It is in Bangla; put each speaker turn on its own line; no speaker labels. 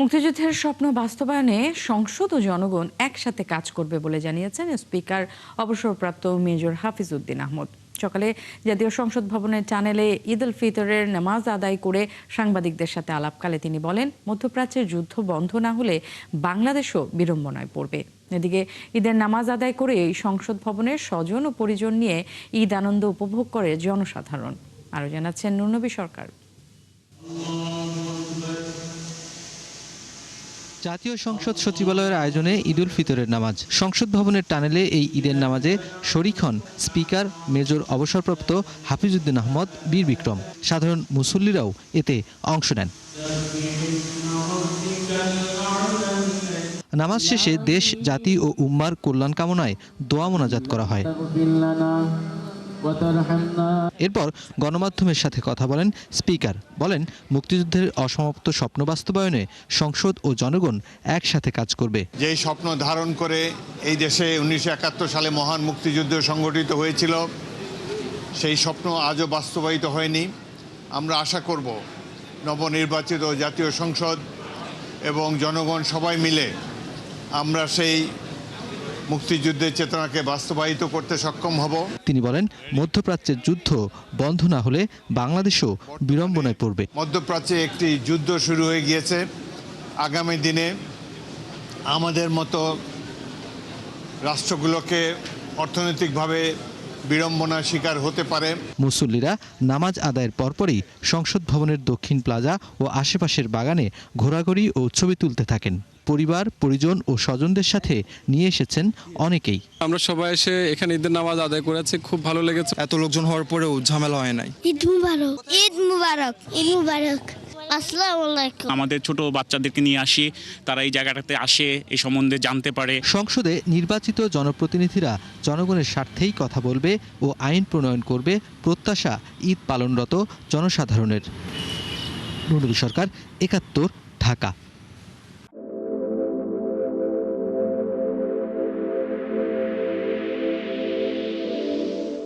মুক্তিযুদ্ধের স্বপ্ন বাস্তবায়নে সংসদ ও জনগণ একসাথে কাজ করবে বলে জানিয়েছেন স্পিকার অবসরপ্রাপ্ত মেজর হাফিজ উদ্দিন আহমদ। সকালে জাতীয় সংসদ ভবনের টানেলে ঈদ উল ফিতরের নামাজ আদায় করে সাংবাদিকদের সাথে আলাপকালে তিনি বলেন, মধ্যপ্রাচ্যের যুদ্ধ বন্ধ না হলে বাংলাদেশও বিড়ম্বনায় পড়বে। এদিকে ঈদের নামাজ আদায় করে এই সংসদ ভবনের স্বজন ও পরিজন নিয়ে ঈদ আনন্দ উপভোগ করে জনসাধারণ। আরও জানাচ্ছেন নুরনবী সরকার।
জাতীয় সংসদ সচিবালয়ের আয়োজনে ঈদ উল ফিতরের নামাজ। সংসদ ভবনের টানেলে এই ঈদের নামাজে শরীক হন স্পিকার মেজর অবসরপ্রাপ্ত হাফিজ উদ্দিন আহমদ বীর বিক্রম। সাধারণ মুসল্লিরাও এতে অংশ নেন। নামাজ শেষে দেশ, জাতি ও উম্মার কল্যাণ কামনায় দোয়া মোনাজাত করা হয়। এরপর গণমাধ্যমের সাথে কথা বলেন স্পিকার। বলেন, মুক্তিযুদ্ধের অসমাপ্ত স্বপ্ন বাস্তবায়নে সংসদ ও জনগণ একসাথে কাজ করবে।
যেই স্বপ্ন ধারণ করে এই দেশে 1971 সালে মহান মুক্তিযুদ্ধ সংগঠিত হয়েছিল, সেই স্বপ্ন আজও বাস্তবায়িত হয়নি। আমরা আশা করব নবনির্বাচিত জাতীয় সংসদ এবং জনগণ সবাই মিলে আমরা সেই মুক্তিযুদ্ধের চেতনাকে বাস্তবায়িত করতে সক্ষম হব।
তিনি বলেন, মধ্যপ্রাচ্যের যুদ্ধ বন্ধ না হলে বাংলাদেশও বিড়ম্বনায় পড়বে।
মধ্যপ্রাচ্যে একটি যুদ্ধ শুরু হয়ে গিয়েছে। আগামী দিনে আমাদের মতো রাষ্ট্রগুলোকে অর্থনৈতিকভাবে বিড়ম্বনার শিকার হতে পারে।
মুসল্লিরা নামাজ আদায়ের পরপরই সংসদ ভবনের দক্ষিণ প্লাজা ও আশেপাশের বাগানে ঘোরাঘুরি ও ছবি তুলতে থাকেন। পরিবার, পরিজন ও স্বজনদের সাথে নিয়ে এসেছেন অনেকেই।
আমরা সবাই এসে এখানে ঈদের নামাজ আদায় করেছি, খুব ভালো লেগেছে।
এত লোকজন হওয়ার পরেও ঝামেলা হয় নাই।
ঈদ মুবারক, ঈদ মুবারক, ঈদ মুবারক। আসসালামু আলাইকুম।
আমাদের ছোট বাচ্চাদেরকে নিয়ে আসি, তারা এই জায়গাটাতে আসে, এই সম্বন্ধে জানতে পারে।
সংসদে নির্বাচিত জনপ্রতিনিধিরা জনগণের স্বার্থেই কথা বলবে ও আইন প্রণয়ন করবে, প্রত্যাশা ঈদ পালনরত জনসাধারণের। নুরনবী সরকার, ৭১, ঢাকা।